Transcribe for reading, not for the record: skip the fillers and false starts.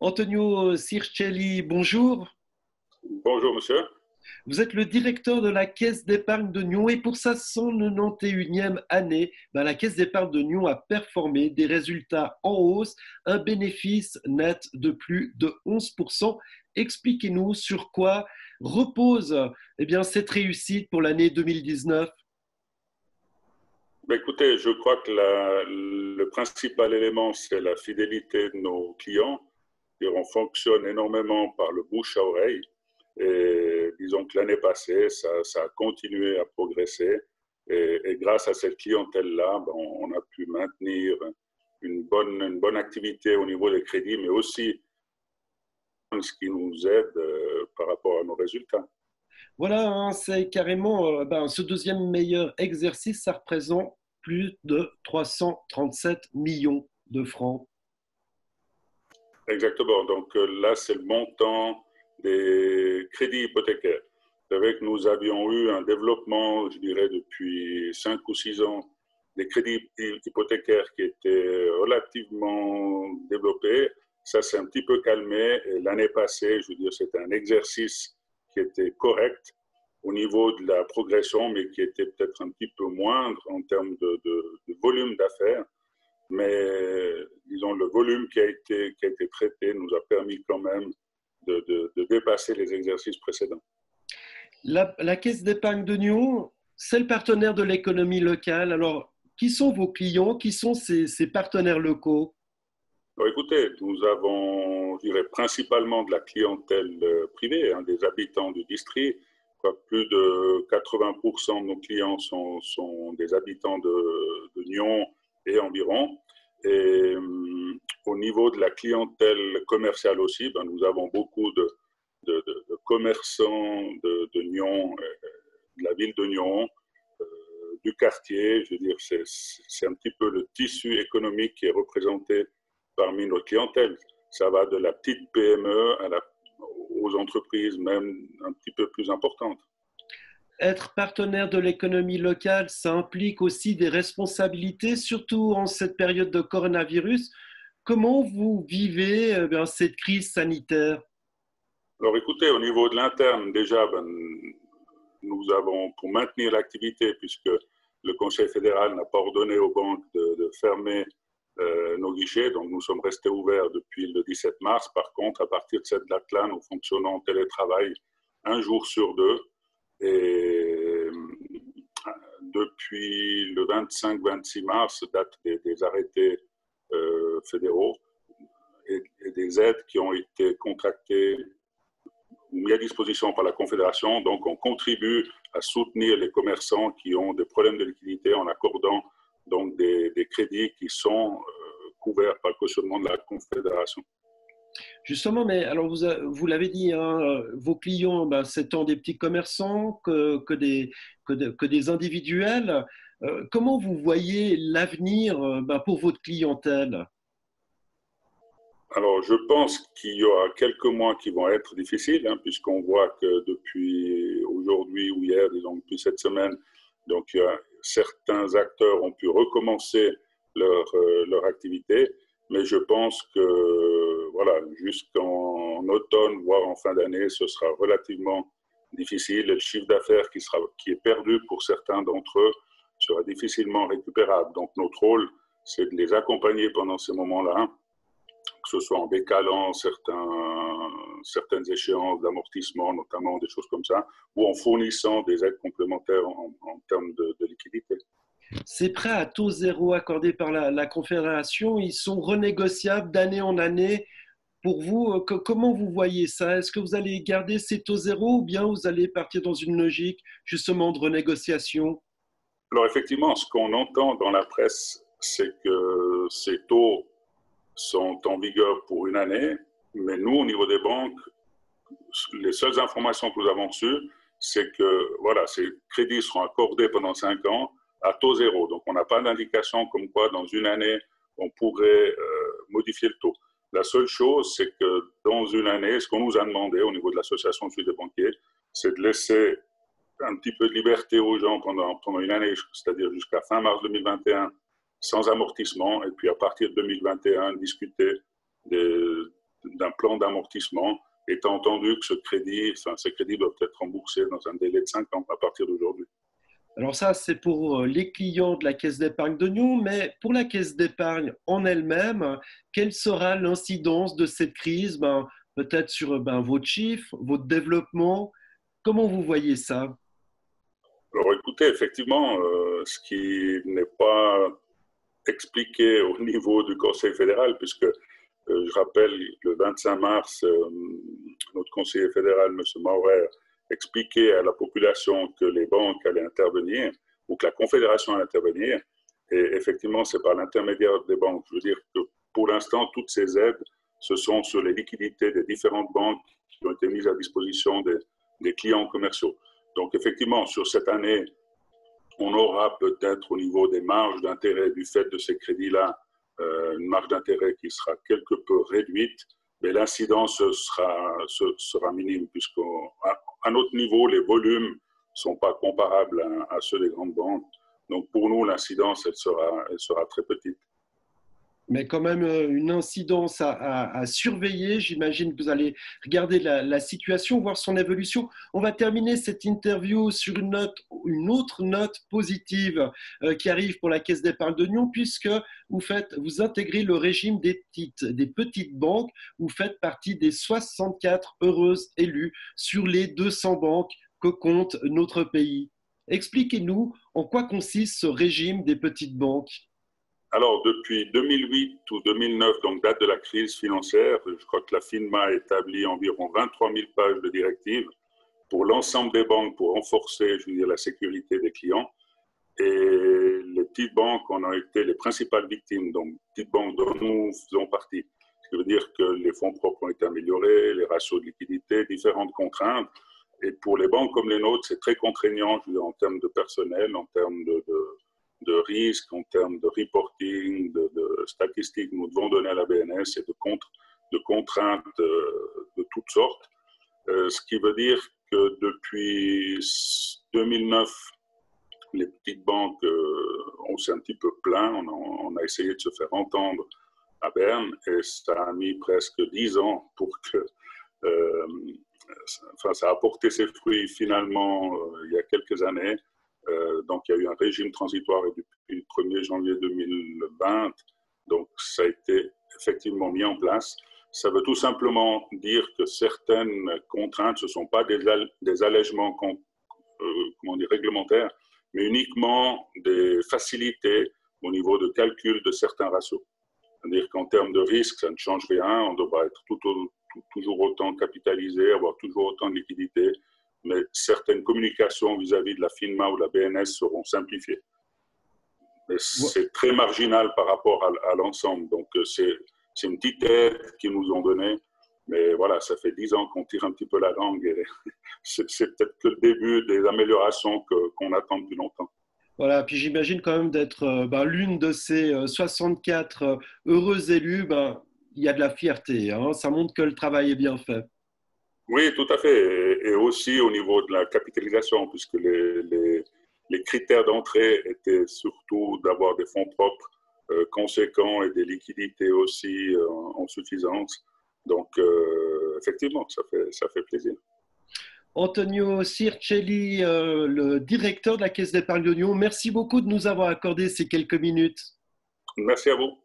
Antonio Circelli, bonjour. Bonjour monsieur. Vous êtes le directeur de la Caisse d'épargne de Nyon et pour sa 191e année, la Caisse d'épargne de Nyon a performé des résultats en hausse, un bénéfice net de plus de 11%. Expliquez-nous sur quoi repose cette réussite pour l'année 2019. Écoutez, je crois que le principal élément, c'est la fidélité de nos clients. On fonctionne énormément par le bouche à oreille. Et disons que l'année passée, ça a continué à progresser. Et grâce à cette clientèle-là, on a pu maintenir une bonne activité au niveau des crédits, mais aussi ce qui nous aide par rapport à nos résultats. Voilà, hein, c'est carrément ce deuxième meilleur exercice, ça représente plus de 337 millions de francs. Exactement. Donc là, c'est le montant des crédits hypothécaires. Vous savez que nous avions eu un développement, je dirais, depuis 5 ou 6 ans, des crédits hypothécaires qui étaient relativement développés. Ça s'est un petit peu calmé. Et l'année passée, je veux dire, c'était un exercice qui était correct au niveau de la progression, mais qui était peut-être un petit peu moindre en termes de volume d'affaires. Mais disons, le volume qui a été traité nous a permis quand même de dépasser les exercices précédents. La Caisse d'épargne de Nyon, c'est le partenaire de l'économie locale. Alors, qui sont vos clients? Qui sont ces partenaires locaux? Alors, écoutez, nous avons, je dirais, principalement de la clientèle privée, hein, des habitants du district. Plus de 80% de nos clients sont des habitants de Nyon et environ. Et au niveau de la clientèle commerciale aussi, nous avons beaucoup de commerçants de Nyon, de la ville de Nyon, du quartier. Je veux dire, c'est un petit peu le tissu économique qui est représenté parmi notre clientèle. Ça va de la petite PME aux entreprises même un petit peu plus importantes. Être partenaire de l'économie locale, ça implique aussi des responsabilités, surtout en cette période de coronavirus. Comment vous vivez cette crise sanitaire? Alors écoutez, au niveau de l'interne, déjà, nous avons, pour maintenir l'activité, puisque le Conseil fédéral n'a pas ordonné aux banques de fermer nos guichets, donc nous sommes restés ouverts depuis le 17 mars. Par contre, à partir de cette date-là, nous fonctionnons en télétravail un jour sur deux. Et depuis le 25-26 mars, date des arrêtés fédéraux et des aides qui ont été contractées mis à disposition par la Confédération. Donc, on contribue à soutenir les commerçants qui ont des problèmes de liquidité en accordant donc des crédits qui sont couverts par le cautionnement de la Confédération. Justement, mais alors vous l'avez dit, hein, vos clients, c'est tant des petits commerçants que des individuels. Comment vous voyez l'avenir pour votre clientèle? Alors, je pense qu'il y aura quelques mois qui vont être difficiles, hein, puisqu'on voit que depuis aujourd'hui ou hier, disons depuis cette semaine, donc certains acteurs ont pu recommencer leur activité, mais je pense que voilà, jusqu'en automne, voire en fin d'année, ce sera relativement difficile. Et le chiffre d'affaires qui est perdu pour certains d'entre eux sera difficilement récupérable. Donc, notre rôle, c'est de les accompagner pendant ces moments-là, que ce soit en décalant certaines échéances d'amortissement, notamment des choses comme ça, ou en fournissant des aides complémentaires en termes de liquidité. Ces prêts à taux zéro accordés par la Confédération, ils sont renégociables d'année en année. Pour vous, comment vous voyez ça? Est-ce que vous allez garder ces taux zéro ou bien vous allez partir dans une logique justement de renégociation? Alors effectivement, ce qu'on entend dans la presse, c'est que ces taux sont en vigueur pour une année, mais nous, au niveau des banques, les seules informations que nous avons reçues, c'est que voilà, ces crédits seront accordés pendant 5 ans à taux zéro. Donc, on n'a pas d'indication comme quoi, dans une année, on pourrait modifier le taux. La seule chose, c'est que dans une année, ce qu'on nous a demandé au niveau de l'Association suisse des banquiers, c'est de laisser un petit peu de liberté aux gens pendant une année, c'est-à-dire jusqu'à fin mars 2021, sans amortissement, et puis à partir de 2021, discuter d'un plan d'amortissement, étant entendu que ces crédits doivent être remboursés dans un délai de 5 ans à partir d'aujourd'hui. Alors ça, c'est pour les clients de la Caisse d'épargne de Nyon, mais pour la Caisse d'épargne en elle-même, quelle sera l'incidence de cette crise, peut-être sur votre chiffre, votre développement? Comment vous voyez ça? Alors écoutez, effectivement, ce qui n'est pas expliqué au niveau du Conseil fédéral, puisque je rappelle, le 25 mars, notre conseiller fédéral, M. Maurer, expliquait à la population que les banques allaient intervenir, ou que la Confédération allait intervenir, et effectivement, c'est par l'intermédiaire des banques. Je veux dire que pour l'instant, toutes ces aides, ce sont sur les liquidités des différentes banques qui ont été mises à disposition des clients commerciaux. Donc effectivement, sur cette année, on aura peut-être au niveau des marges d'intérêt du fait de ces crédits-là, une marge d'intérêt qui sera quelque peu réduite, mais l'incidence sera minime, puisqu'à notre niveau, les volumes ne sont pas comparables à ceux des grandes banques. Donc pour nous, l'incidence, elle sera très petite. Mais quand même une incidence à surveiller. J'imagine que vous allez regarder la situation, voir son évolution. On va terminer cette interview sur une autre note positive qui arrive pour la Caisse d'épargne de Nyon, puisque vous intégrez le régime des petites banques. Vous faites partie des 64 heureuses élues sur les 200 banques que compte notre pays. Expliquez-nous en quoi consiste ce régime des petites banques. Alors, depuis 2008 ou 2009, donc date de la crise financière, je crois que la FINMA a établi environ 23 000 pages de directives pour l'ensemble des banques pour renforcer, je veux dire, la sécurité des clients. Et les petites banques en ont été les principales victimes, donc petites banques dont nous faisons partie. Ce qui veut dire que les fonds propres ont été améliorés, les ratios de liquidité, différentes contraintes. Et pour les banques comme les nôtres, c'est très contraignant, je veux dire, en termes de personnel, en termes de risques, en termes de reporting, de statistiques nous devons donner à la BNS et de contraintes de toutes sortes. Ce qui veut dire que depuis 2009, les petites banques, on s'est un petit peu plaint, on a essayé de se faire entendre à Berne et ça a mis presque 10 ans pour que ça a porté ses fruits finalement il y a quelques années. Donc, il y a eu un régime transitoire et depuis le 1er janvier 2020, donc ça a été effectivement mis en place. Ça veut tout simplement dire que certaines contraintes, ce ne sont pas des allègements réglementaires, mais uniquement des facilités au niveau de calcul de certains ratios. C'est-à-dire qu'en termes de risque, ça ne change rien, on devra être toujours autant capitalisé, avoir toujours autant de liquidités, mais certaines communications vis-à-vis de la FINMA ou de la BNS seront simplifiées. C'est très marginal par rapport à l'ensemble. Donc, c'est une petite aide qu'ils nous ont donnée. Mais voilà, ça fait 10 ans qu'on tire un petit peu la langue et c'est peut-être que le début des améliorations qu'on attend depuis longtemps. Voilà, puis j'imagine quand même d'être l'une de ces 64 heureux élus, il y a de la fierté, hein, ça montre que le travail est bien fait. Oui, tout à fait. Et aussi au niveau de la capitalisation, puisque les critères d'entrée étaient surtout d'avoir des fonds propres conséquents et des liquidités aussi en suffisance. Donc, effectivement, ça fait plaisir. Antonio Circelli, le directeur de la Caisse d'épargne de Nyon, merci beaucoup de nous avoir accordé ces quelques minutes. Merci à vous.